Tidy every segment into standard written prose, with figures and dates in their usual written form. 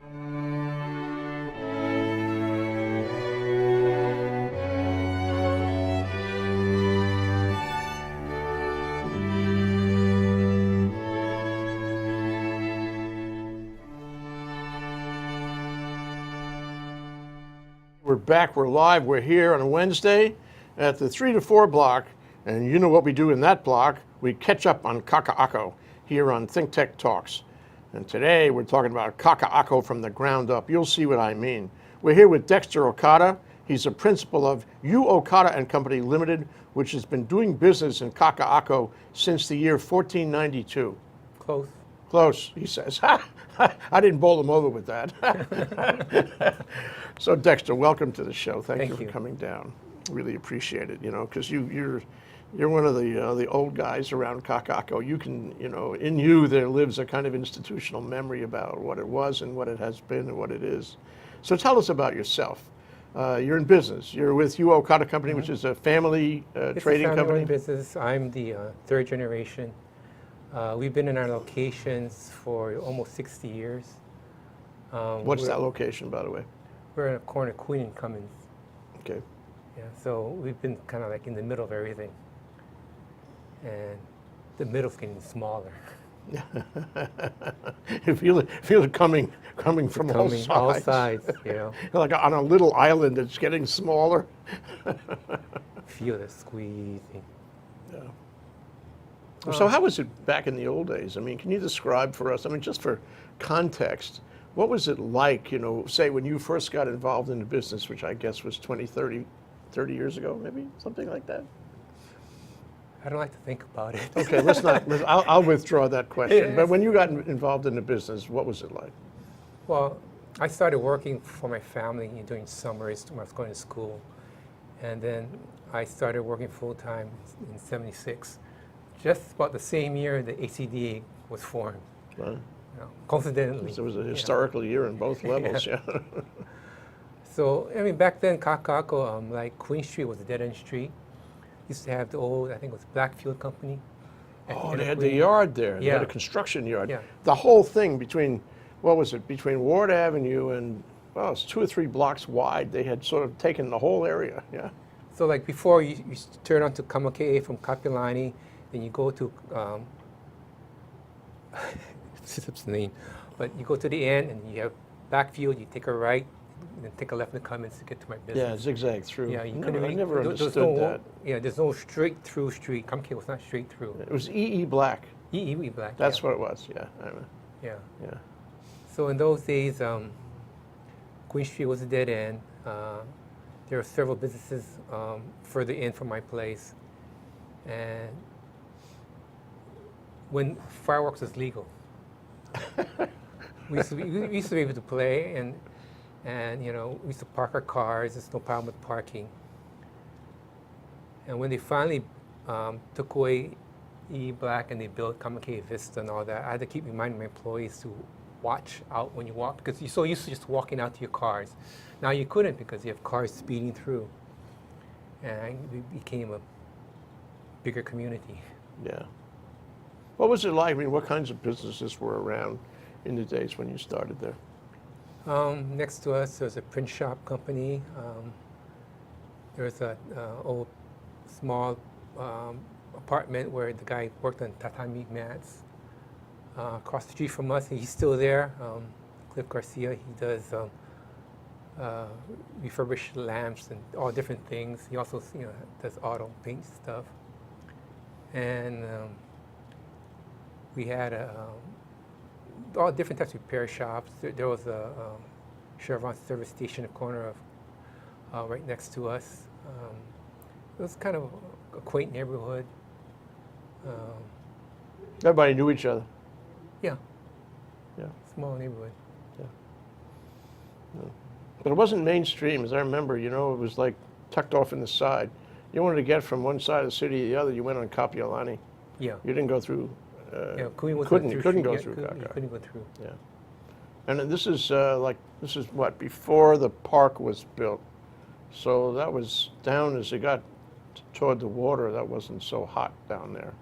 We're back, we're live, we're here on a Wednesday at the 3 to 4 block, and you know what we do in that block. We catch up on Kakaako here on ThinkTech Talks. And today we're talking about Kakaako from the ground up. You'll see what I mean. We're here with Dexter Okada. He's a principal of Okada and Company Limited, which has been doing business in Kakaako since the year 1492. Close. Close, he says. I didn't bowl him over with that. So Dexter, welcome to the show. Thank you for coming down. Really appreciate it, because you're one of the old guys around Kakaako. You can, in you there lives a kind of institutional memory about what it was and what it has been and what it is. So tell us about yourself. You're in business. You're with Okada Company, which is a family trading company. It's a business. I'm the third generation. We've been in our locations for almost 60 years. What's that location, by the way? We're in a corner of Queen and Cummins. Okay. Yeah, so we've been kind of like in the middle of everything. And the middle's getting smaller. You feel it coming from all sides. All sides, Like on a little island, it's getting smaller. Feel the squeezing. Yeah. So how was it back in the old days? I mean, can you describe for us, just for context, what was it like, say when you first got involved in the business, which I guess was 20, 30 years ago, maybe, something like that? I don't like to think about it. Okay, I'll withdraw that question. But when you got involved in the business, what was it like? Well, I started working for my family during summers when I was going to school. And then I started working full-time in '76. Just about the same year the ACDA was formed. Right. Coincidentally. It was a historical year on both levels, yeah. So, back then, Kakaako, like Queen Street was a dead-end street. Used to have the old, I think it was Blackfield Company. Oh, they had the yard there. They had a construction yard. Yeah. The whole thing between Ward Avenue and, it's 2 or 3 blocks wide. They had sort of taken the whole area, yeah. So like before you turn onto Kamakee from Kapilani, then you go to, the name, but you go to the end and you have Blackfield, you take a right, and then take a left in the Cummins to get to my business. Yeah, zigzag through. Yeah, I never understood that. Yeah, there's no straight through street. Kamakee was not straight through. It was E.E. Black. E.E. Black. That's what it was, yeah. Yeah. Yeah. So in those days, Queen Street was a dead end. There were several businesses further in from my place. And when fireworks was legal, we used to be able to play, and we used to park our cars. There's no problem with parking. And when they finally took away E Black and they built Kamakee Vista and all that, I had to keep reminding my employees to watch out when you walk, because you're so used to just walking out to your cars. Now you couldn't because you have cars speeding through. And it became a bigger community. Yeah. What was it like? What kinds of businesses were around in the days when you started there? Next to us, there was a print shop company. There was an old, small apartment where the guy worked on tatami mats. Across the street from us, he's still there, Cliff Garcia. He does refurbished lamps and all different things. He also, does auto paint stuff. And we had all different types of repair shops. There was a Chevron service station at the corner of right next to us. It was kind of a quaint neighborhood. Everybody knew each other. Yeah. Yeah. Small neighborhood. Yeah. No. But it wasn't mainstream, as I remember. It was like tucked off in the side. You wanted to get from one side of the city to the other, you went on Kapiolani. Yeah. You didn't go through. Couldn't go through Kakaako. You couldn't go through. Yeah. And this is what, before the park was built. So that was down as you got toward the water. That wasn't so hot down there.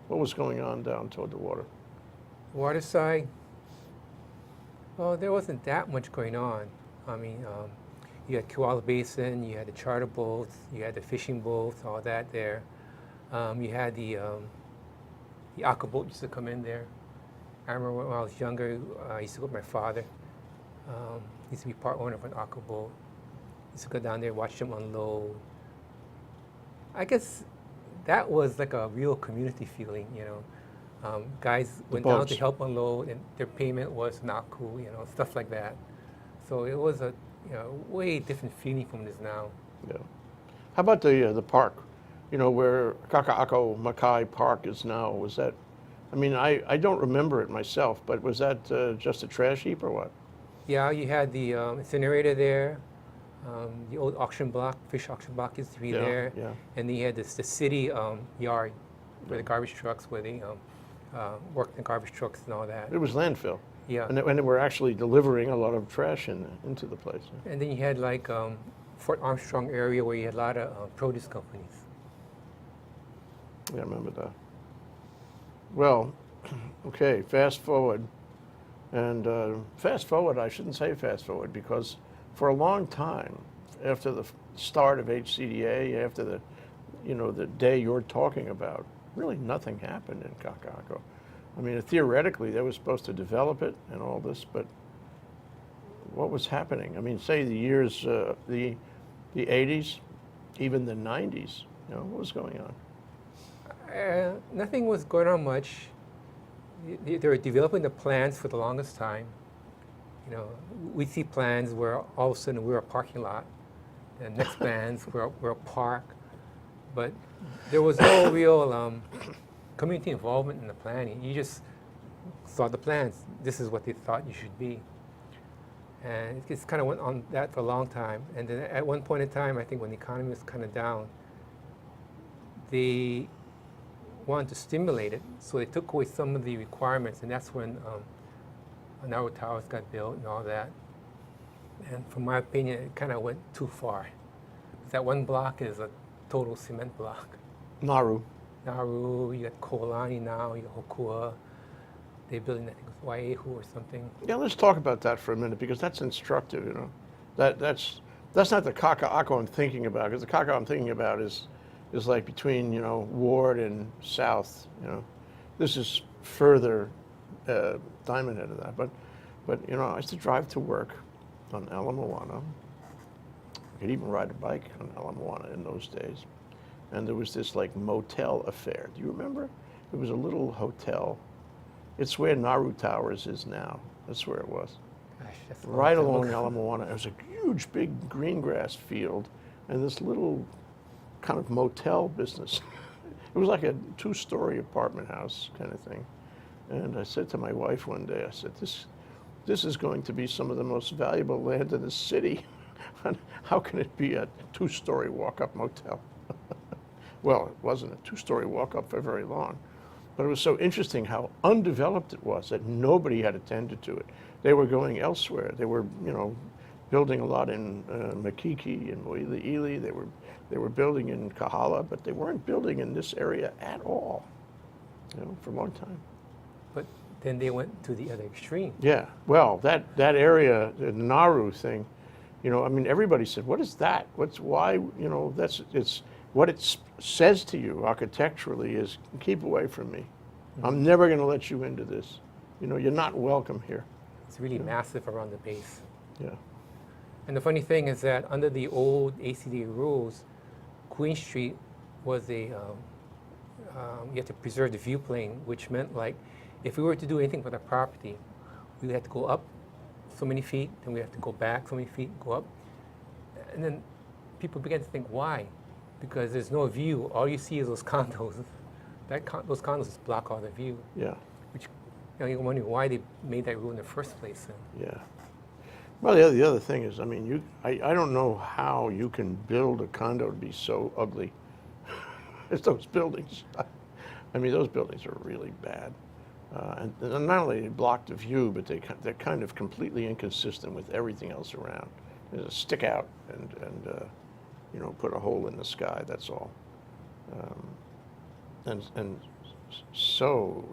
What was going on down toward the water? Water side, Well, there wasn't that much going on. I mean, you had Koala Basin, you had the charter boats, you had the fishing boats, all that there. You had the aqua boat used to come in there. I remember when I was younger, I used to go with my father. He used to be part owner of an aqua boat. Used to go down there, watch them unload. I guess that was like a real community feeling, you know. Guys went down to help unload, and their payment was not cool, you know, stuff like that. So it was a way different feeling from this now. Yeah. How about the park? You know, where Kakaako Makai Park is now. Was that? I mean, I don't remember it myself, but was that just a trash heap or what? Yeah, you had the incinerator there. The old auction block, fish auction block used to be there. Yeah. And then you had the city yard where the garbage trucks, where they worked in garbage trucks and all that. It was landfill. Yeah. And they were actually delivering a lot of trash into the place. And then you had like Fort Armstrong area where you had a lot of produce companies. Yeah, I remember that. Well, okay, fast forward. And fast forward, I shouldn't say fast forward, because for a long time, after the start of HCDA, after the day you're talking about, really nothing happened in Kakaako. I mean, theoretically, they were supposed to develop it and all this, but what was happening? I mean, say the years, the 80s, even the 90s, what was going on? Nothing was going on much. They were developing the plans for the longest time. You know, we see plans where all of a sudden we're a parking lot, and next plans we're a park, but there was no real community involvement in the planning. You just saw the plans. This is what they thought you should be. And it just kind of went on that for a long time. And then at one point in time, I think when the economy was kind of down, they wanted to stimulate it, so they took away some of the requirements, and that's when Nauru Towers got built and all that. And from my opinion, it kind of went too far. That one block is a total cement block. Nauru, you got Koalani now, you got Hokua. They're building, I think it was Waiahu or something. Yeah, let's talk about that for a minute, because that's instructive, That's not the Kakaako I'm thinking about, because the Kakaako I'm thinking about is like between, Ward and South, This is further Diamond Head of that. But I used to drive to work on Ala Moana. I could even ride a bike on Ala Moana in those days. And there was this like motel affair. Do you remember? It was a little hotel. It's where Nauru Towers is now. That's where it was. Gosh, that's right along Ala Moana. It was a huge, big green grass field, and this little kind of motel business. It was like a 2-story apartment house kind of thing. And I said to my wife one day, I said, this is going to be some of the most valuable land in the city. How can it be a 2-story walk-up motel? Well, it wasn't a 2-story walk-up for very long. But it was so interesting how undeveloped it was, that nobody had attended to it. They were going elsewhere. They were, building a lot in Makiki and Moiliili. They were building in Kahala, but they weren't building in this area at all, for a long time. But then they went to the other extreme. Yeah, well, that area, the Nauru thing, everybody said, what is that? It's what it says to you architecturally is, keep away from me. Mm-hmm. I'm never going to let you into this. You're not welcome here. It's really massive around the base. Yeah. And the funny thing is that under the old ACDA rules, Queen Street was you had to preserve the view plane, which meant like, if we were to do anything with our property, we had to go up so many feet, then we have to go back so many feet, go up. And then people began to think, why? Because there's no view. All you see is those condos. Those condos just block all the view. Yeah. Which, you're wondering why they made that rule in the first place. Yeah. Well, the other thing is, I don't know how you can build a condo to be so ugly. It's those buildings. Those buildings are really bad. And not only they block the view, but they're kind of completely inconsistent with everything else around. They just stick out and put a hole in the sky. That's all. And so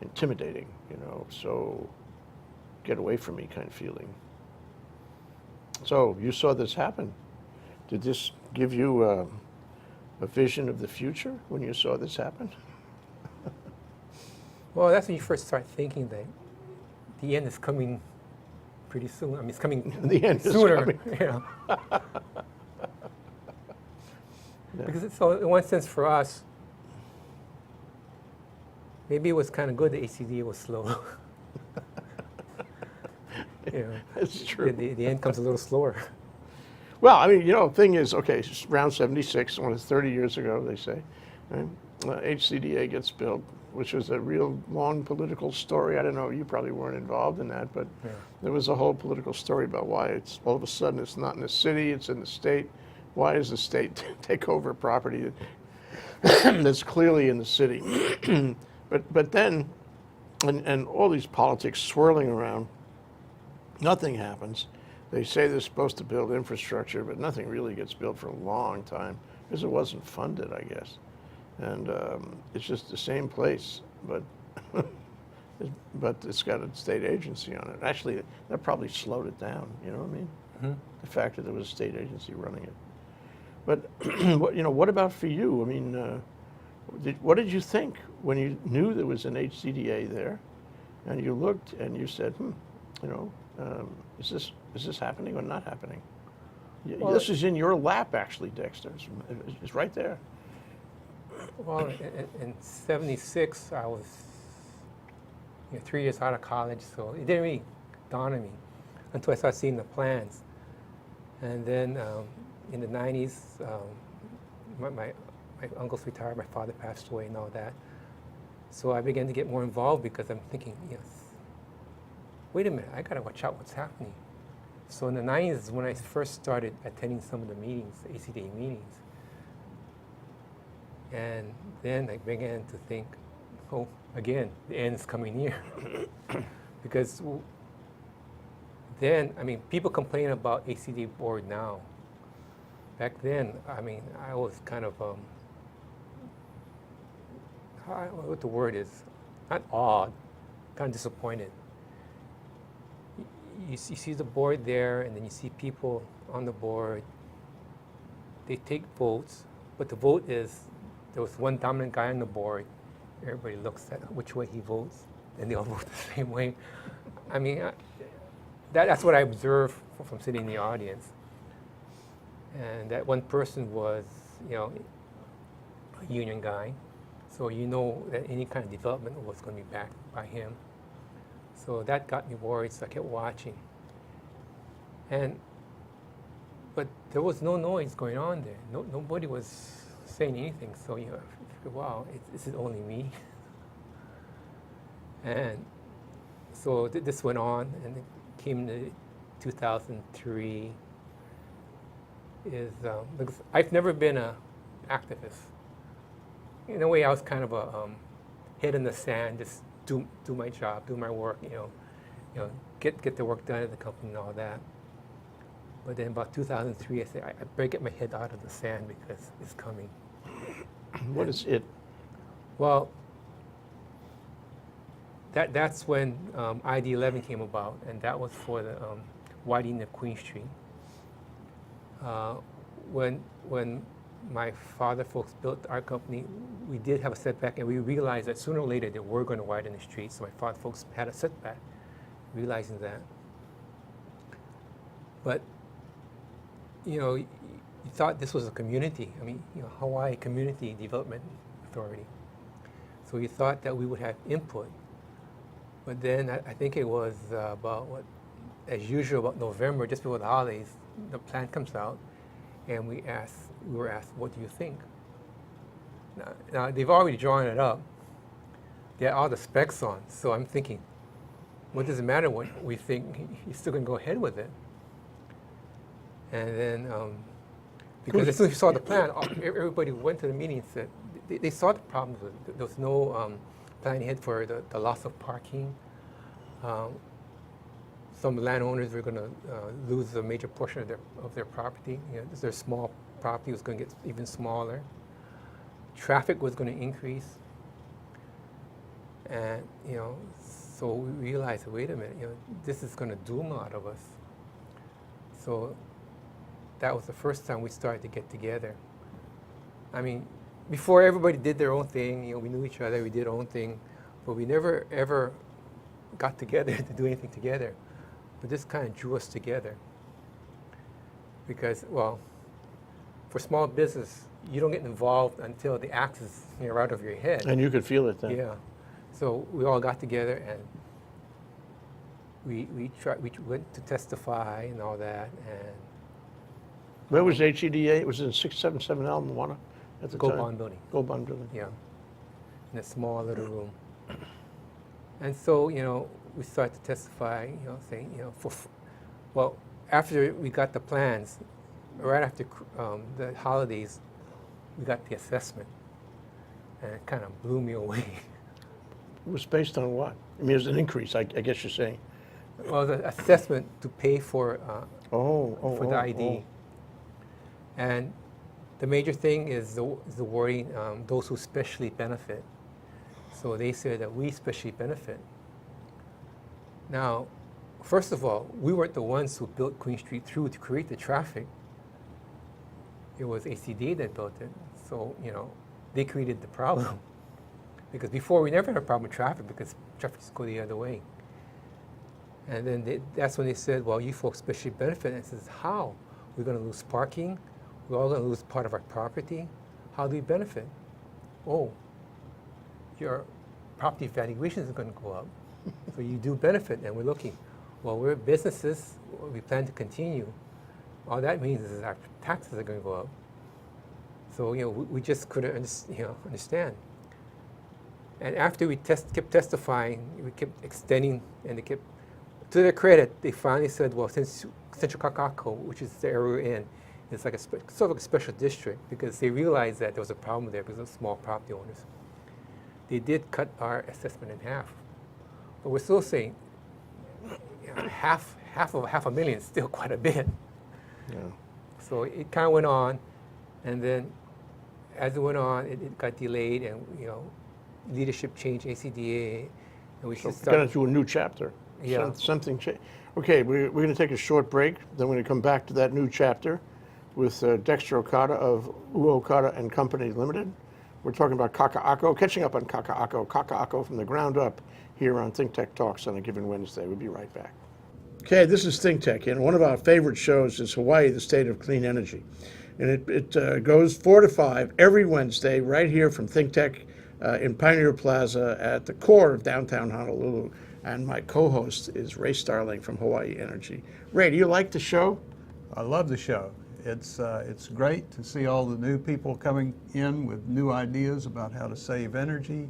intimidating. So get away from me kind of feeling. So you saw this happen. Did this give you a vision of the future when you saw this happen? Well, that's when you first start thinking that the end is coming pretty soon. I mean, it's coming The end is sooner. coming. You know? Yeah. Because so in one sense for us, maybe it was kind of good the ACD was slow. You know, It's true. the end comes a little slower. Well, I mean, thing is, okay, it's around 76, when it's 30 years ago, they say, right? HCDA gets built, which was a real long political story. I don't know, you probably weren't involved in that, but Yeah. there was a whole political story about why it's all of a sudden it's not in the city, it's in the state. Why does the state take over property that's clearly in the city? but then, and all these politics swirling around, nothing happens. They say they're supposed to build infrastructure, but nothing really gets built for a long time because it wasn't funded, I guess. And it's just the same place, but it's got a state agency on it. Actually, that probably slowed it down. You know what I mean? Mm-hmm. The fact that there was a state agency running it. But what about for you? I mean, what did you think when you knew there was an HCDA there, and you looked and you said, is this happening or not happening? Well, this is in your lap, actually, Dexter. It's right there. Well, in '76, I was 3 years out of college, so it didn't really dawn on me until I started seeing the plans. And then in the '90s, my uncles retired, my father passed away and all that. So I began to get more involved because I'm thinking, wait a minute, I got to watch out what's happening. So in the '90s is when I first started attending some of the meetings, the ACDA meetings. And then I began to think, oh, again, the end's coming near. Because then, I mean, people complain about ACD board now. Back then, I mean, I was kind of, I don't know what the word is, not awed, kind of disappointed. You see the board there, and then you see people on the board. They take votes, but the vote is, there was one dominant guy on the board. Everybody looks at which way he votes, and they all vote the same way. I mean, that's what I observed from sitting in the audience. And that one person was, a union guy. So you know that any kind of development was going to be backed by him. So that got me worried, so I kept watching. But there was no noise going on there. Nobody was saying anything. So I figured, wow, is it only me? And so this went on, and it came to 2003. Because I've never been an activist. In a way, I was kind of a head in the sand, just do my job, do my work, get the work done at the company and all that. But then about 2003, I said, I better get my head out of the sand because it's coming. What is it? Well, that's when ID 11 came about, and that was for the widening of Queen Street. When my father folks built our company, we did have a setback, and we realized that sooner or later they were going to widen the street. So my father folks had a setback, realizing that. But you thought this was a community. I mean, Hawaii Community Development Authority. So we thought that we would have input. But then I think it was as usual, about November, just before the holidays, the plan comes out, and we were asked, what do you think? Now they've already drawn it up. They had all the specs on, so I'm thinking, what does it matter what we think? He's still going to go ahead with it. And then, because as soon as we saw the plan, everybody went to the meeting and said, they saw the problems with it. There was no plan ahead for the loss of parking. Some landowners were going to lose a major portion of their property. Their small property was going to get even smaller. Traffic was going to increase, and So we realized, wait a minute, this is going to doom a lot of us. So that was the first time we started to get together. I mean, before everybody did their own thing, we knew each other, we did our own thing, but we never ever got together to do anything together. But this kind of drew us together. Because, well, for small business, you don't get involved until the axe is right over your head. And you could feel it then. Yeah. So we all got together and we went to testify and all that. And where was HEDA? It was in 677 Alma at the Gold time. Bond Building. Gold Bond Building. Yeah. In a small little room. And so, we started to testify, saying, well, after we got the plans, right after the holidays, we got the assessment. And it kind of blew me away. It was based on what? I mean, it was an increase, I guess you're saying. Well, the assessment to pay for the ID. Oh. And the major thing is the wording, those who specially benefit. So they said that we specially benefit. Now, first of all, we weren't the ones who built Queen Street through to create the traffic. It was ACDA that built it. So, they created the problem. Because before we never had a problem with traffic because traffic just go the other way. And then that's when they said, well, you folks specially benefit. And I says, how? We're going to lose parking. We're all going to lose part of our property. How do we benefit? Oh, your property valuation is going to go up. So you do benefit, and we're looking. Well, we're businesses. We plan to continue. All that means is our taxes are going to go up. So we just couldn't understand. And after we kept testifying, we kept extending, and they kept. To their credit, they finally said, well, since Central Kakaako, which is the area we're in, it's like sort of like a special district because they realized that there was a problem there because of small property owners. They did cut our assessment in half, but we're still saying half of $500,000 is still quite a bit. Yeah. So it kind of went on, and then as it went on, it got delayed, and leadership changed ACDA, and we should start. Got into a new chapter. Yeah. Something changed. Okay, we're going to take a short break. Then we're going to come back to that new chapter with Dexter Okada of Okada and Company Limited. We're talking about Kakaako, catching up on Kakaako from the ground up here on ThinkTech Talks on a given Wednesday. We'll be right back. Okay, this is ThinkTech, and one of our favorite shows is Hawaii, the State of Clean Energy. And it goes 4 to 5 every Wednesday right here from ThinkTech in Pioneer Plaza at the core of downtown Honolulu. And my co-host is Ray Starling from Hawaii Energy. Ray, do you like the show? I love the show. It's great to see all the new people coming in with new ideas about how to save energy,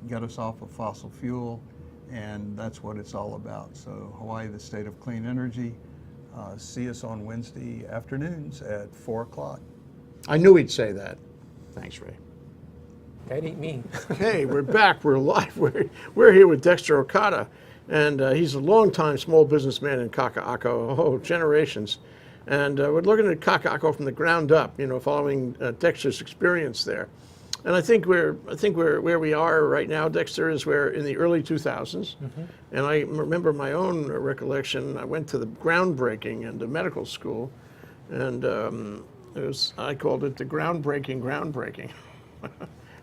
get us off of fossil fuel, and that's what it's all about. So Hawaii, the State of Clean Energy, see us on Wednesday afternoons at 4 o'clock. I knew he'd say that. Thanks, Ray. That ain't me. Okay, we're back. We're live. We're here with Dexter Okada, and he's a longtime small businessman in Kakaako, generations. And we're looking at Kakaako from the ground up, following Dexter's experience there. And I think where we are right now, Dexter, is we're in the early 2000s. Mm-hmm. And I remember my own recollection. I went to the groundbreaking in the medical school, and I called it the groundbreaking.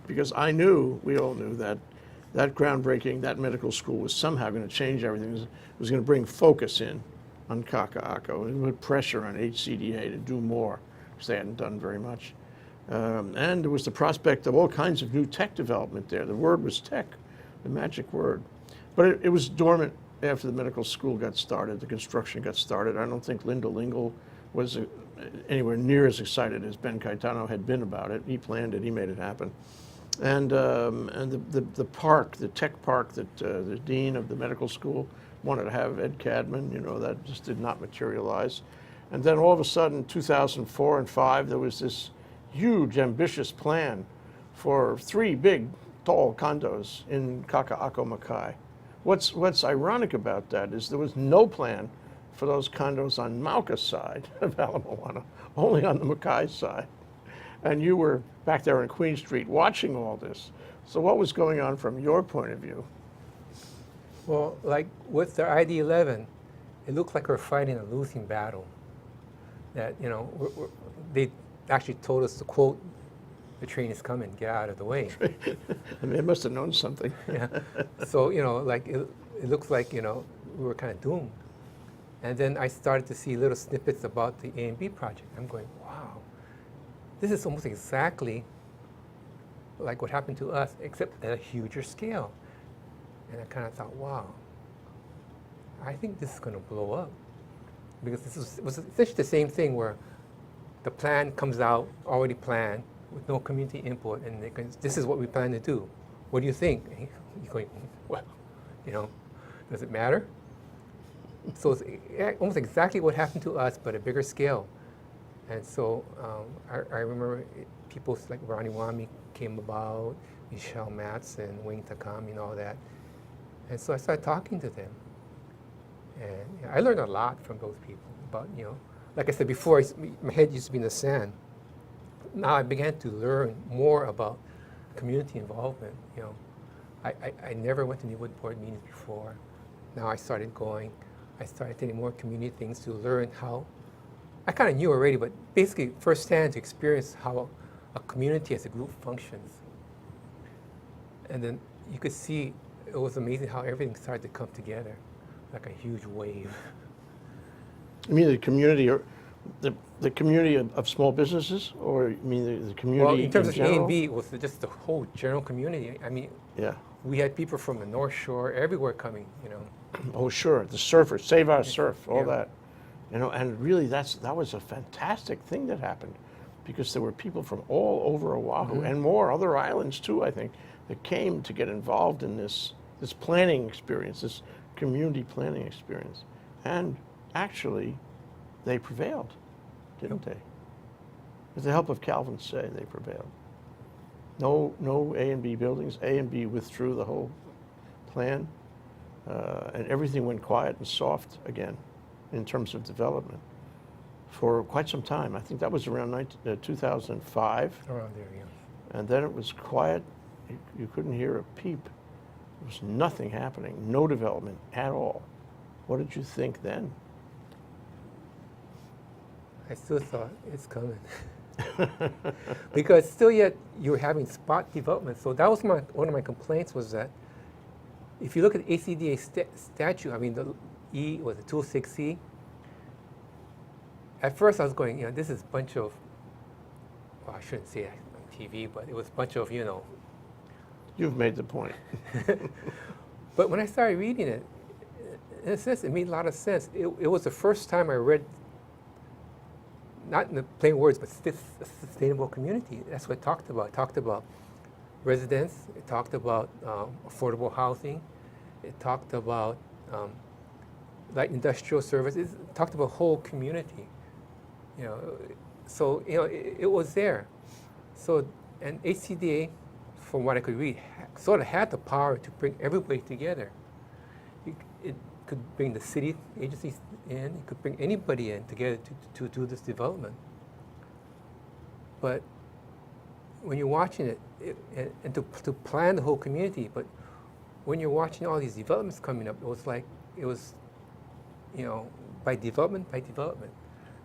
Because we all knew that groundbreaking, that medical school was somehow going to change everything. It was going to bring focus in on Kakaako and put pressure on HCDA to do more, because they hadn't done very much. And there was the prospect of all kinds of new tech development there. The word was tech, the magic word. But it was dormant after the medical school got started, the construction got started. I don't think Linda Lingle was anywhere near as excited as Ben Caetano had been about it. He planned it, he made it happen. And the park, the tech park that the dean of the medical school wanted to have, Ed Cadman, that just did not materialize. And then all of a sudden, 2004 and 5, there was this huge, ambitious plan for 3 big, tall condos in Kakaako, Makai. What's ironic about that is there was no plan for those condos on Mauka's side of Ala Moana, only on the Makai side. And you were back there on Queen Street watching all this. So what was going on from your point of view? Well, like with the ID-11, it looked like we're fighting a losing battle. That, you know, they actually told us to quote, "The train is coming, get out of the way." I mean, they must have known something. Yeah. So, you know, like it looks like, you know, we were kind of doomed. And then I started to see little snippets about the A and B project. I'm going, wow, this is almost exactly like what happened to us, except at a huger scale. And I kind of thought, wow, I think this is going to blow up. Because this was essentially the same thing where the plan comes out already planned with no community input, and they can, this is what we plan to do. What do you think? And you're going, well, you know, does it matter? So it's almost exactly what happened to us, but a bigger scale. And so I remember people like Ronnie Wami came about, Michelle Matson, Wayne Takami, and all that. And so I started talking to them. And you know, I learned a lot from those people about, you know, like I said before, my head used to be in the sand. Now I began to learn more about community involvement. You know, I never went to any wood board meetings before. Now I started going. I started taking more community things to learn how, I kind of knew already, but basically firsthand to experience how a community as a group functions. And then you could see, it was amazing how everything started to come together, like a huge wave. You mean the community, or the community of small businesses, or you mean the community Well, in terms of A general? and B, it was just the whole general community. I mean, Yeah. we had people from the North Shore, everywhere coming, you know. Oh, sure. The surfers, Save Our Surf, all Yeah. that. You know, and really that was a fantastic thing that happened, because there were people from all over Oahu and more, other islands too, I think, that came to get involved in this planning experience, this community planning experience. And actually, they prevailed, didn't they? With the help of Calvin Say, they prevailed. No A and B buildings. A and B withdrew the whole plan, and everything went quiet and soft again in terms of development for quite some time. I think that was around 2005. Around there, yeah. And then it was quiet. You couldn't hear a peep. There was nothing happening, no development at all. What did you think then? I still thought it's coming. Because still yet you're having spot development. So that was one of my complaints, was that if you look at the ACDA statute, I mean the E was the 206E. At first I was going, you know, this is a bunch of, well, I shouldn't say it on TV, but it was a bunch of, you know. You've made the point. But when I started reading it, in a sense, it made a lot of sense. It was the first time I read, not in the plain words, but a sustainable community. That's what it talked about. It talked about residents. It talked about affordable housing. It talked about light industrial services. It talked about whole community. You know, so you know it was there. So and HCDA, from what I could read, sort of had the power to bring everybody together. It could bring the city agencies in. It could bring anybody in together to do this development. But when you're watching it, and to plan the whole community, but when you're watching all these developments coming up, it was, you know, by development,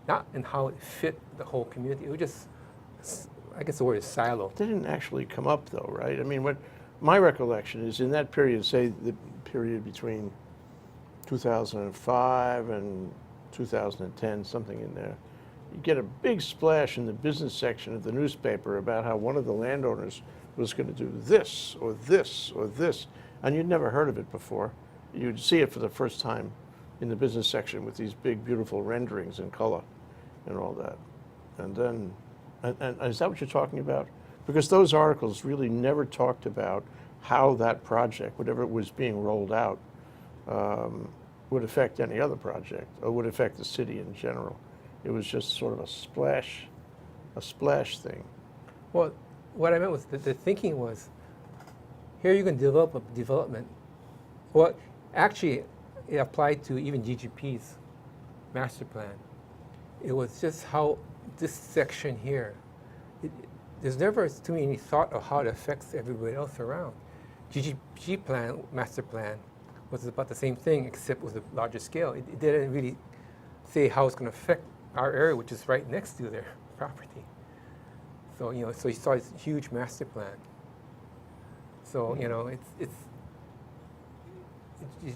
not in how it fit the whole community. It was just, I guess the word is silo. They didn't actually come up though, right? I mean, what my recollection is, in that period, say the period between 2005 and 2010, something in there, you get a big splash in the business section of the newspaper about how one of the landowners was going to do this or this or this, and you'd never heard of it before. You'd see it for the first time in the business section with these big, beautiful renderings in color and all that. And then, and is that what you're talking about? Because those articles really never talked about how that project, whatever was being rolled out, would affect any other project or would affect the city in general. It was just sort of a splash thing. Well, what I meant was the thinking was, here you can develop a development. Well, actually, it applied to even GGP's master plan. It was just how this section here, there's never too many thought of how it affects everybody else around. GGP plan, master plan, was about the same thing, except with a larger scale. It didn't really say how it's going to affect our area, which is right next to their property. So so he saw this huge master plan. So it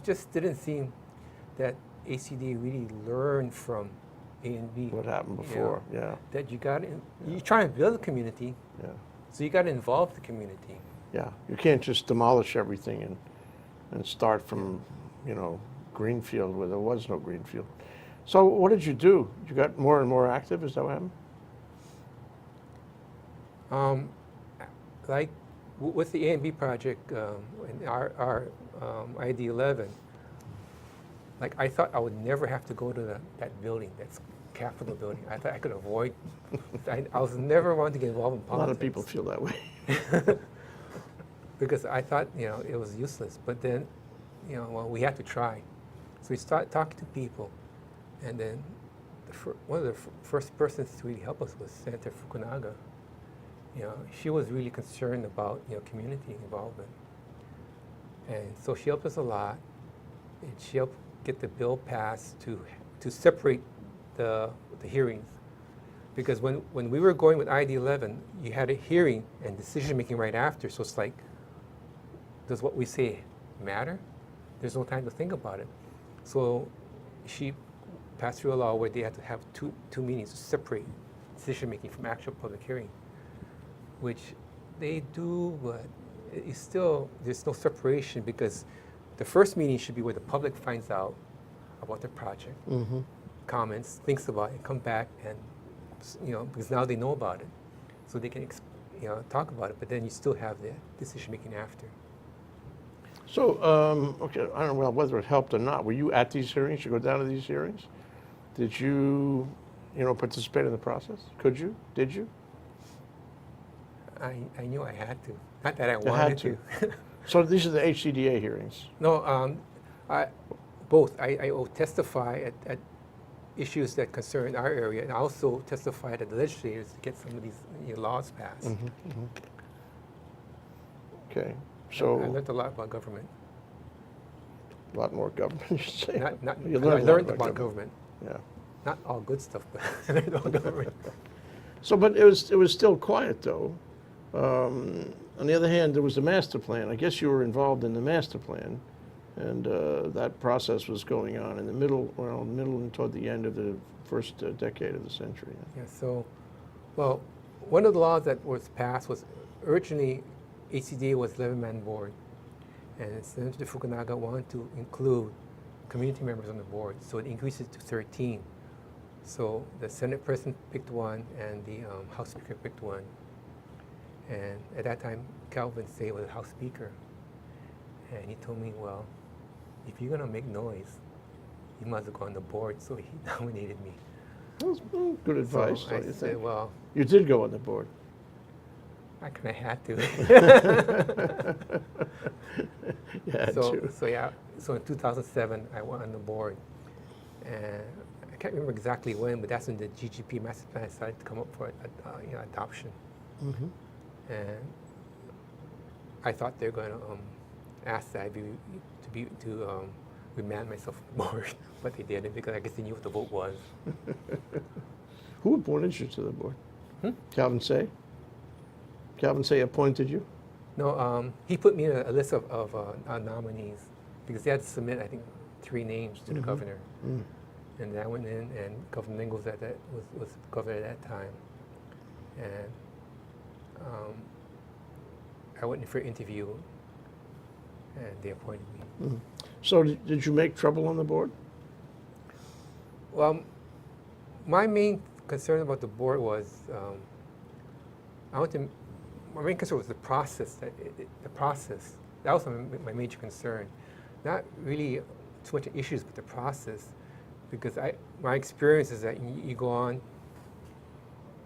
just didn't seem that ACD really learned from A and B. What happened before? Yeah. That you try and build a community, Yeah. so you got to involve the community. Yeah. You can't just demolish everything and start from greenfield where there was no greenfield. So what did you do? You got more and more active. Is that what happened? Like with the A and B project, in our ID11, like I thought I would never have to go to that building, that's Capitol building. I thought I could avoid. I was never wanting to get involved in A politics. lot of people feel that way. Because I thought it was useless. But then, well, we had to try. So we started talking to people, and then one of the first persons to really help us was Senator Fukunaga. She was really concerned about community involvement, and so she helped us a lot. And she helped get the bill passed to separate the hearings, because when we were going with ID11, you had a hearing and decision making right after. So it's like, does what we say matter? There's no time to think about it. So she passed through a law where they had to have two meetings to separate decision making from actual public hearing, which they do, but it's still, there's no separation, because the first meeting should be where the public finds out about the project, comments, thinks about it, come back, and because now they know about it, so they can talk about it. But then you still have the decision making after. So okay, I don't know whether it helped or not. Were you at these hearings? You go down to these hearings? Did you participate in the process? Could you? Did you? I knew I had to. Not that I wanted to. So these are the HCDA hearings? No, both. I will testify at issues that concern our area, and I also testify at the legislators to get some of these laws passed. Okay, I so learned a lot about government. a lot more government, you say? You I learned a lot learned about government. Yeah. Not all good stuff, but I learned about government. So, but it was still quiet though. On the other hand, there was the master plan. I guess you were involved in the master plan, and that process was going on in the middle and toward the end of the first decade of the century. Yeah. So, well, one of the laws that was passed was originally HCDA was 11-man board, and Senator Fukunaga wanted to include community members on the board, so it increased it to 13. So the Senate president picked one, and the House Speaker picked one. And at that time, Calvin Say was the House Speaker. And he told me, well, if you're going to make noise, you might as well go on the board. So he nominated me. That was good advice, So don't I you said, think? well, You did go on the board. I kind of had to. You had to. So in 2007, I went on the board. And I can't remember exactly when, but that's when the GGP master plan started to come up for adoption. And I thought they were going to ask that I to remand myself from the board, but they didn't, because I guess they knew what the vote was. Who appointed you to the board? Calvin Say? Calvin Say appointed you? No, he put me in a list of nominees, because they had to submit, I think, 3 names to the governor. And I went in, and Governor Mingles was governor at that time. And I went in for an interview, and they appointed me. So did you make trouble on the board? Well, my main concern about the board was my main concern was the process. The process. That was my major concern. Not really too much issues with the process, because my experience is that you go on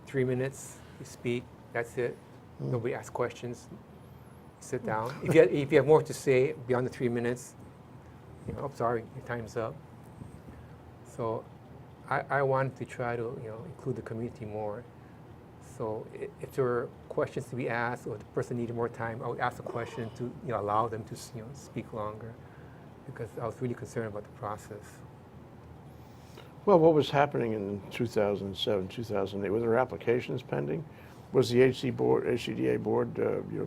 3 minutes, you speak, that's it. Nobody asks questions. You sit down. If you have more to say beyond the 3 minutes, I'm sorry, your time's up. So I wanted to try to include the community more. So if there were questions to be asked, or the person needed more time, I would ask a question to allow them to speak longer. because I was really concerned about the process. Well, what was happening in 2007, 2008? Were there applications pending? Was the HCDA board,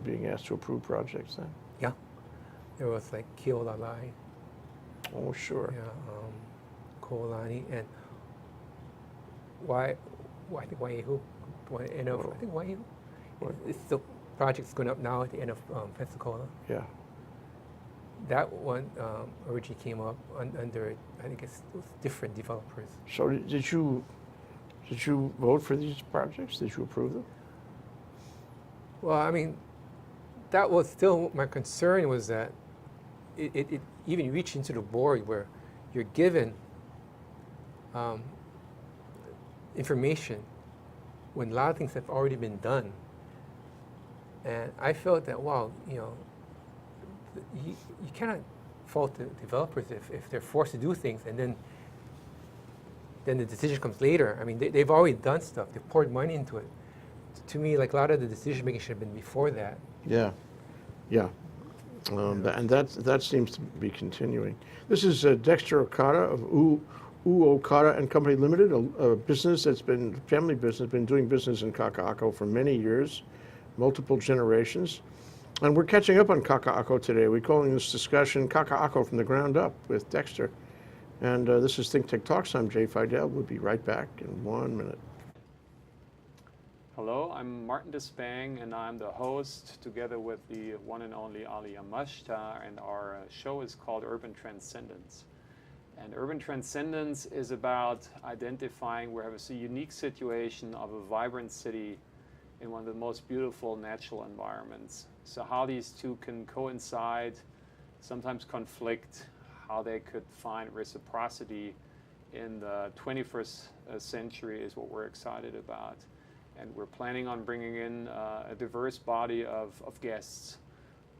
being asked to approve projects then? Yeah, there was like CO Ltd. Oh, sure. Yeah, Kolani, and I think Waihu, I think Waihu. It's the project's going up now at the end of Pensacola. Yeah. That one originally came up under, I think it was different developers. So did you vote for these projects? Did you approve them? Well, I mean, that was still my concern, was that it even reached into the board where you're given information when a lot of things have already been done. And I felt that, wow, you cannot fault the developers if they're forced to do things, and then the decision comes later. I mean, they've already done stuff. They've poured money into it. To me, like, a lot of the decision making should have been before that. Yeah, yeah. And that seems to be continuing. This is Dexter Okada of Okada and Company Limited, a business that's been, family business, been doing business in Kakaako for many years, multiple generations. And we're catching up on Kakaako today. We're calling this discussion Kakaako from the ground up with Dexter. And this is ThinkTech Talks. I'm Jay Fidell. We'll be right back in 1 minute. Hello, I'm Martin Despang, and I'm the host together with the one and only Ali Yamashita, and our show is called Urban Transcendence. And Urban Transcendence is about identifying where we have a unique situation of a vibrant city in one of the most beautiful natural environments. So how these two can coincide, sometimes conflict, how they could find reciprocity in the 21st century is what we're excited about. And we're planning on bringing in a diverse body of guests,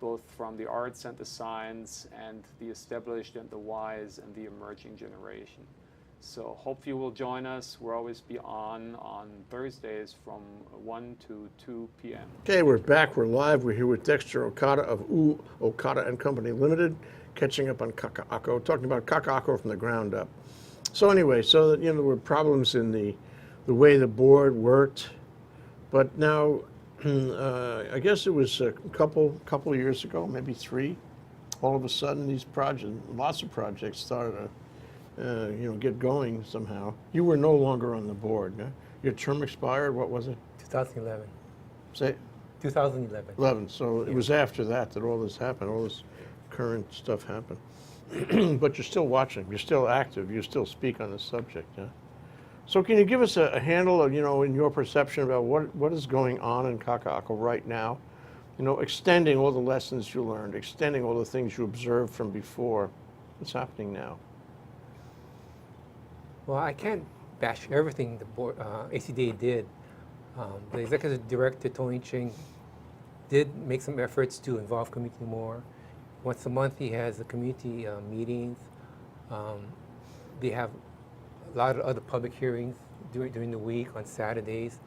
both from the arts and the science and the established and the wise and the emerging generation. So hope you will join us. We'll always be on Thursdays from 1 to 2 p.m. Okay, we're back. We're live. We're here with Dexter Okada of Okada and Company Limited, catching up on Kakaako, talking about Kakaako from the ground up. So anyway, there were problems in the way the board worked. But now, I guess it was a couple of years ago, maybe 3. All of a sudden, these projects, lots of projects, started to, get going somehow. You were no longer on the board. Huh? Your term expired. What was it? 2011. Say. 2011. 11. So it was after that all this happened. All this current stuff happened. But you're still watching. You're still active. You still speak on the subject. Yeah. So can you give us a handle of, in your perception about what is going on in Kakaako right now? Extending all the lessons you learned, extending all the things you observed from before. What's happening now? Well, I can't bash everything the board, ACDA did. The executive director, Tony Ching, did make some efforts to involve community more. Once a month, he has the community meetings. They have a lot of other public hearings during the week on Saturdays.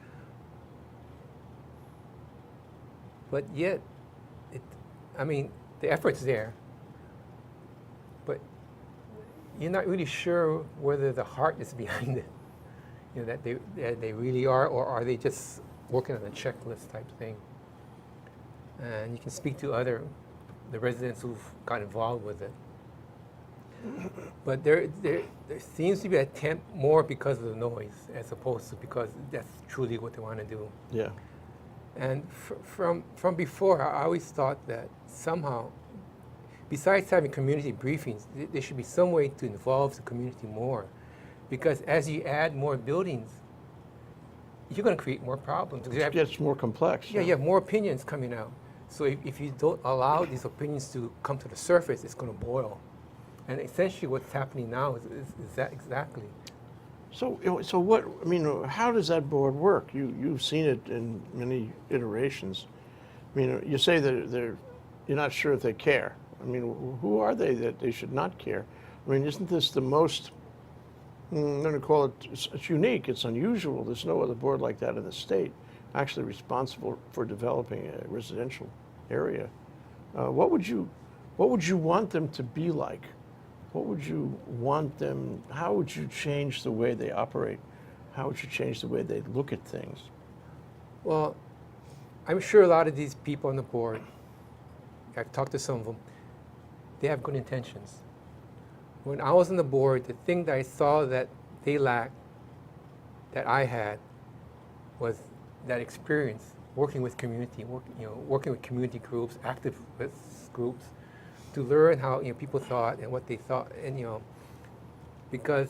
But yet, the effort's there. But you're not really sure whether the heart is behind it. That they really are, or are they just working on a checklist type thing? And you can speak to the residents who've got involved with it. But there seems to be an attempt more because of the noise, as opposed to because that's truly what they want to do. Yeah. And from before, I always thought that somehow, besides having community briefings, there should be some way to involve the community more. Because as you add more buildings, you're going to create more problems. It gets more complex. Yeah, you have more opinions coming out. So if you don't allow these opinions to come to the surface, it's going to boil. And essentially what's happening now is that exactly. So what, how does that board work? You've seen it in many iterations. You say that you're not sure if they care. Who are they that they should not care? Isn't this the most, I'm going to call it, it's unique, it's unusual. There's no other board like that in the state actually responsible for developing a residential area. What would you want them to be like? what would you want them, how would you change the way they operate? How would you change the way they look at things? Well, I'm sure a lot of these people on the board, I've talked to some of them, they have good intentions. When I was on the board, the thing that I saw that they lacked, that I had, was that experience working with community, working with community groups, activist groups, to learn how people thought and what they thought, and because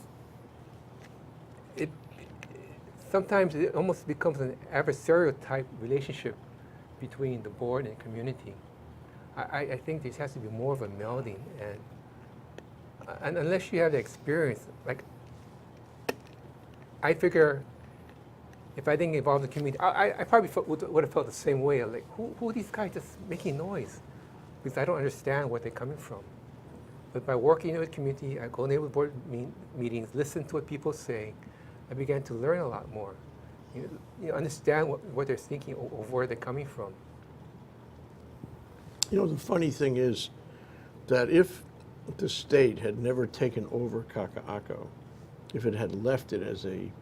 sometimes it almost becomes an adversarial type relationship between the board and community. I think there has to be more of a melding, and unless you have the experience, like I figure, if I didn't involve the community, I probably would have felt the same way. Like, who are these guys just making noise? Because I don't understand where they're coming from. But by working with the community, I go in with board meetings, listen to what people say, I began to learn a lot more. Understand what they're thinking or where they're coming from. The funny thing is that if the state had never taken over Kakaako, if it had left it as a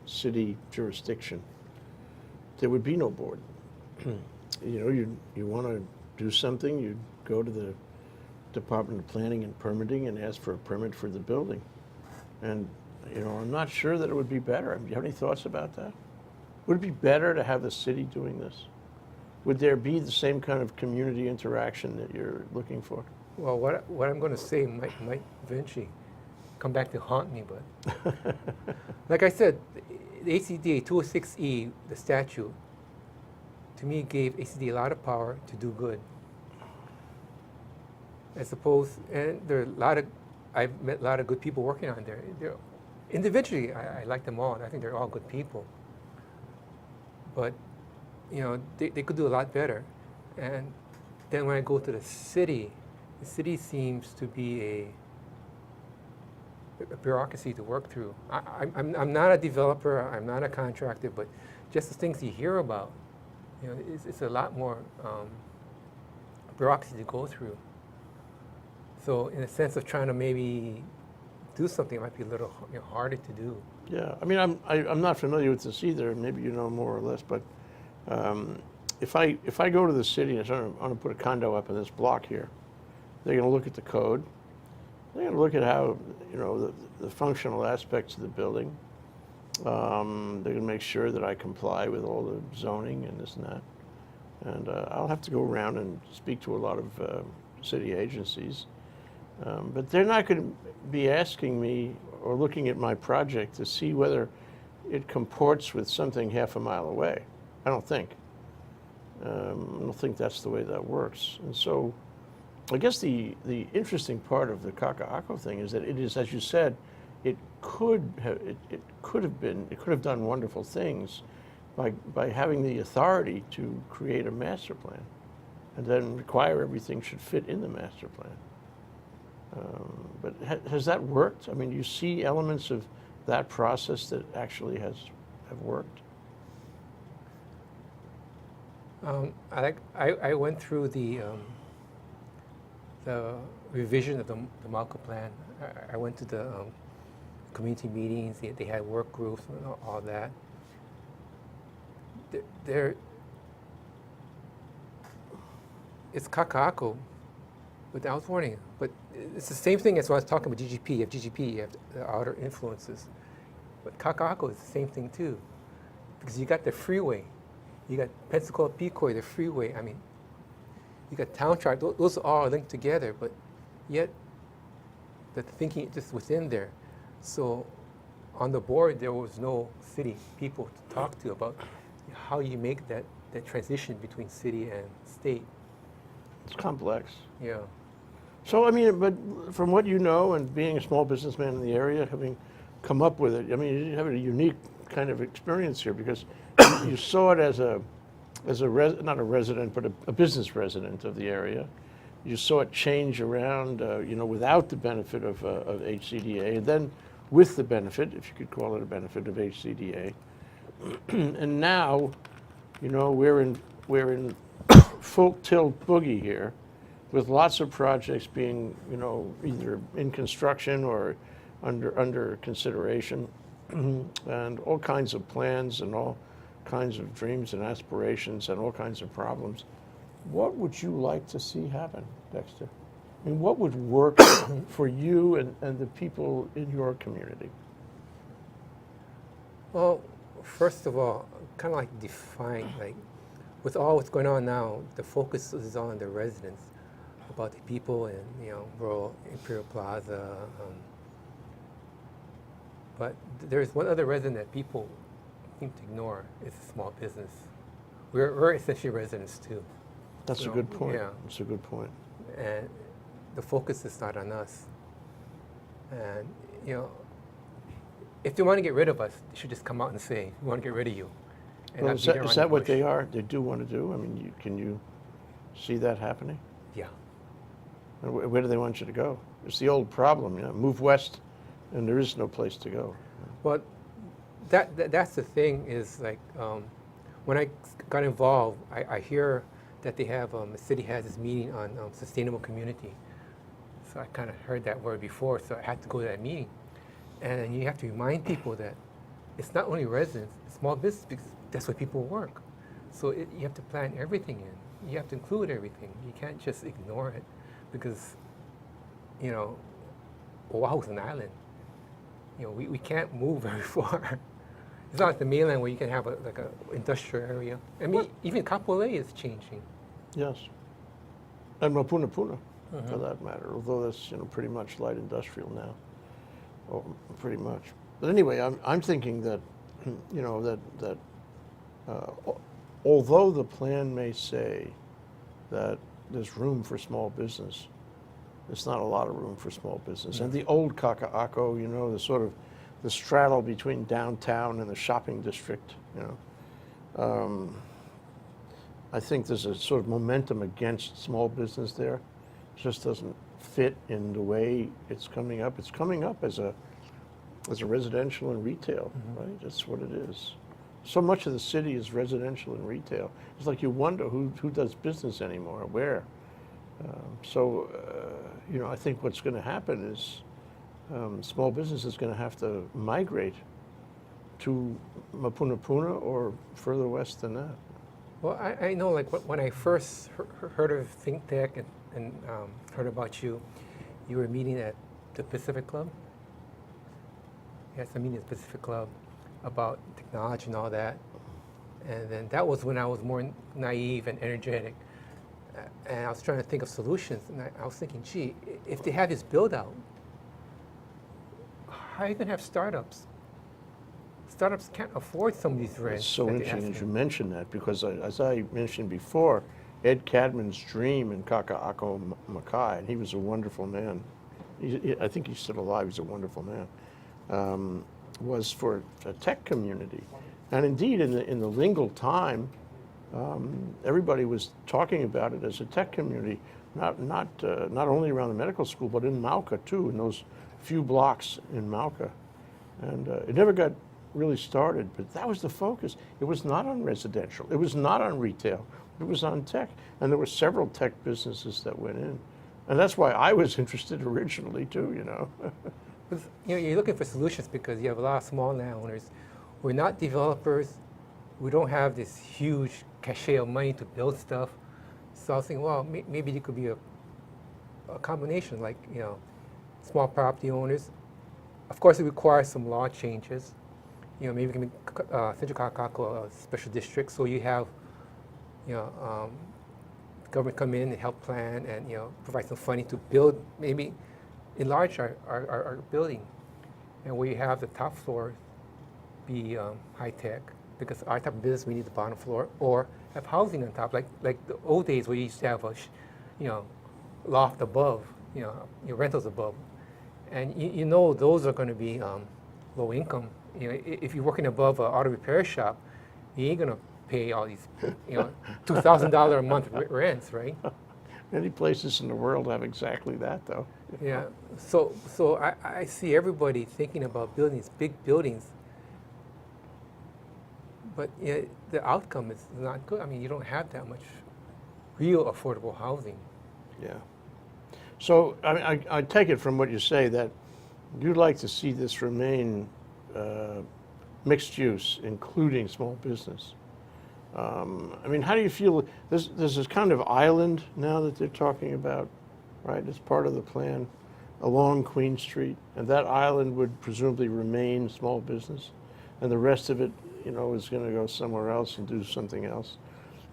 city jurisdiction, there would be no board. You want to do something, you go to the Department of Planning and Permitting and ask for a permit for the building. And I'm not sure that it would be better. Do you have any thoughts about that? Would it be better to have the city doing this? Would there be the same kind of community interaction that you're looking for? Well, what I'm going to say might eventually come back to haunt me, but like I said, the ACDA 206E, the statute, to me gave ACDA a lot of power to do good. And there are I've met a lot of good people working on there. Individually, I like them all, and I think they're all good people. But, they could do a lot better. And then when I go to the city seems to be a bureaucracy to work through. I'm not a developer, I'm not a contractor, but just the things you hear about, it's a lot more bureaucracy to go through. So in a sense of trying to maybe do something, it might be a little harder to do. Yeah, I'm not familiar with this either. Maybe you know more or less, but if I go to the city and I want to put a condo up in this block here, they're going to look at the code. They're going to look at how the functional aspects of the building. They're going to make sure that I comply with all the zoning and this and that. And I'll have to go around and speak to a lot of city agencies. But they're not going to be asking me or looking at my project to see whether it comports with something half a mile away. I don't think. I don't think that's the way that works. And so I guess the interesting part of the Kakaako thing is that it is, as you said, it could have done wonderful things by having the authority to create a master plan and then require everything should fit in the master plan. But has that worked? I mean, do you see elements of that process that actually have worked? I went through the revision of the Malco plan. I went to the community meetings. They had work groups and all that. It's Kakaako without warning, but it's the same thing as when I was talking about GGP. You have GGP, you have the outer influences. But Kakaako is the same thing too, because you got the freeway, you got Pensacola Pequot, the freeway. I mean, you got Town Tribe. Those are all linked together, but yet the thinking just within there. So on the board, there was no city people to talk to about how you make that transition between city and state. It's complex. Yeah. So, I mean, but from what you know and being a small businessman in the area, having come up with it, I mean, you have a unique kind of experience here because you saw it as not a resident, but a business resident of the area. You saw it change around, without the benefit of HCDA, and then with the benefit, if you could call it a benefit, of HCDA. And now, we're in full tilt boogie here, with lots of projects being, you know, either in construction or under consideration, and all kinds of plans and all kinds of dreams and aspirations and all kinds of problems. What would you like to see happen, Dexter? I mean, what would work for you and the people in your community? Well, first of all, kind of like define, like, with all what's going on now, the focus is on the residents, about the people in, you know, rural Imperial Plaza. But there's one other resident that people seem to ignore. It's a small business. We're essentially residents too. That's a good point. Yeah. That's a good point. And the focus is not on us. And, you know, if they want to get rid of us, they should just come out and say, we want to get rid of you. And Well, not is beat that, around is the that what bush. they are? They do want to do? I mean, can you see that happening? Yeah. And where do they want you to go? It's the old problem, you know, move west and there is no place to go. Well, that's the thing is like, when I got involved, I hear that they have, the city has this meeting on sustainable community. So I kind of heard that word before, so I had to go to that meeting. And you have to remind people that it's not only residents, it's small business, because that's where people work. So you have to plan everything in. You have to include everything. You can't just ignore it because, you know, Oahu's an island. You know, we can't move very far. It's not like the mainland where you can have like a industrial area. I mean, even Kapolei is changing. Yes. And Mapunapuna, for that matter, although that's, you know, pretty much light industrial now. Oh, pretty much. But anyway, I'm thinking that, you know, that although the plan may say that there's room for small business, there's not a lot of room for small business. And the old Kakaako, you know, the sort of the straddle between downtown and the shopping district, you know. I think there's a sort of momentum against small business there. It just doesn't fit in the way it's coming up. It's coming up as a residential and retail, right? That's what it is. So much of the city is residential and retail. It's like you wonder who does business anymore, where. You know, I think what's going to happen is small business is going to have to migrate to Mapunapuna or further west than that. Well, I know, like, when I first heard of ThinkTech and heard about you, you were meeting at the Pacific Club. You had some meeting at the Pacific Club about technology and all that. And then that was when I was more naive and energetic. And I was trying to think of solutions. And I was thinking, gee, if they have this build out, how are you going to have startups? Startups can't afford some of these rents. It's so that they're interesting as you asking. mention that, because as I mentioned before, Ed Cadman's dream in Kakaako, Makai, and he was a wonderful man. I think he's still alive. He's a wonderful man. Was for a tech community, and indeed, in the legal time, everybody was talking about it as a tech community, not only around the medical school, but in Mauka too, in those few blocks in Mauka, and it never got really started. But that was the focus. It was not on residential. It was not on retail. It was on tech, and there were several tech businesses that went in, and that's why I was interested originally too. You know. You know, you're looking for solutions because you have a lot of small landowners. We're not developers. We don't have this huge cachet of money to build stuff. So I was thinking, well, maybe there could be a combination, like, you know, small property owners. Of course, it requires some law changes. You know, maybe we can make Central Kakaako a special district, so you have, you know, government come in and help plan and, you know, provide some funding to build, maybe enlarge our building, and where you have the top floor be high tech, because our type of business we need the bottom floor, or have housing on top, like the old days where you used to have a, you know, loft above, you know, your rentals above, and you know those are going to be low income. You know, if you're working above an auto repair shop, you ain't going to pay all these, you know, $2,000 a month rents, right? Many places in the world have exactly that, though. Yeah, so I see everybody thinking about building these big buildings, but you know, the outcome is not good. I mean, you don't have that much real affordable housing. Yeah. So I take it from what you say that you'd like to see this remain mixed use, including small business. I mean, how do you feel? There's this kind of island now that they're talking about, right? As part of the plan along Queen Street, and that island would presumably remain small business, and the rest of it, you know, is going to go somewhere else and do something else.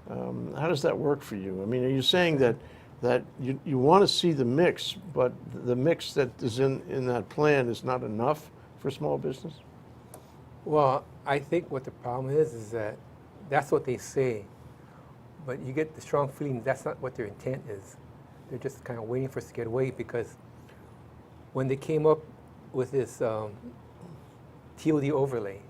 How does that work for you? I mean, are you saying that you want to see the mix, but the mix that is in that plan is not enough for small business? Well, I think what the problem is that that's what they say, but you get the strong feeling that's not what their intent is. They're just kind of waiting for us to get away, because when they came up with this TOD overlay,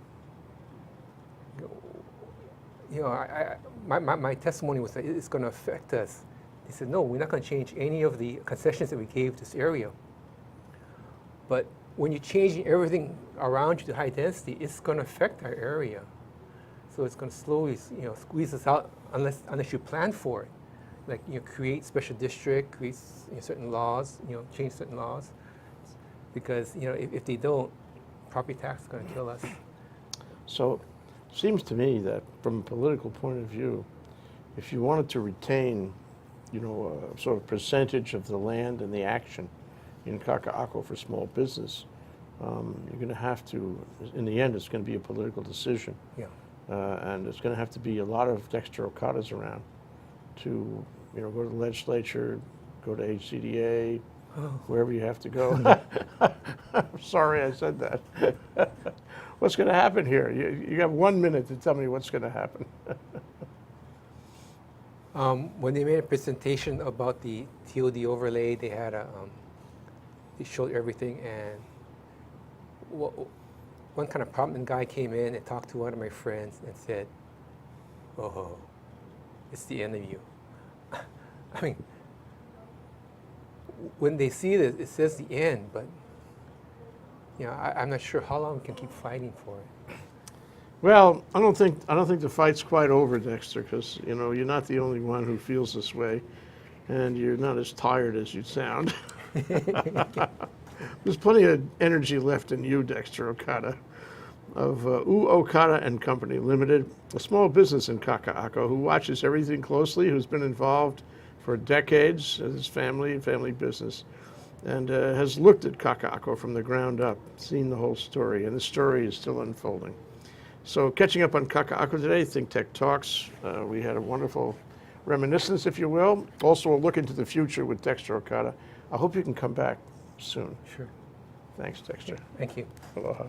you know, my testimony was that it's going to affect us. They said, no, we're not going to change any of the concessions that we gave this area. But when you're changing everything around you to high density, it's going to affect our area. So it's going to slowly, you know, squeeze us out unless you plan for it. Like, you know, create special district, create, you know, certain laws, you know, change certain laws. Because, you know, if they don't, property tax is going to kill us. So it seems to me that from a political point of view, if you wanted to retain, you know, a sort of percentage of the land and the action in Kakaako for small business, you're going to have to, in the end, it's going to be a political decision. Yeah. And it's going to have to be a lot of Dexter Okadas around to, you know, go to the legislature, go to HCDA, wherever you have to go. I'm sorry I said that. What's going to happen here? You have 1 minute to tell me what's going to happen. When they made a presentation about the TOD overlay, they had they showed everything, and one kind of prominent guy came in and talked to one of my friends and said, "Oh, it's the end of you." I mean, when they see this, it says the end, but you know, I'm not sure how long we can keep fighting for it. Well, I don't think the fight's quite over, Dexter, because, you know, you're not the only one who feels this way, and you're not as tired as you sound. There's plenty of energy left in you, Dexter Okada, of Okada and Company Limited, a small business in Kakaako who watches everything closely, who's been involved for decades as his family business, and has looked at Kakaako from the ground up, seen the whole story, and the story is still unfolding. So catching up on Kakaako today, ThinkTech Talks. We had a wonderful reminiscence, if you will. Also a look into the future with Dexter Okada. I hope you can come back soon. Sure. Thanks, Dexter. Thank you. Aloha.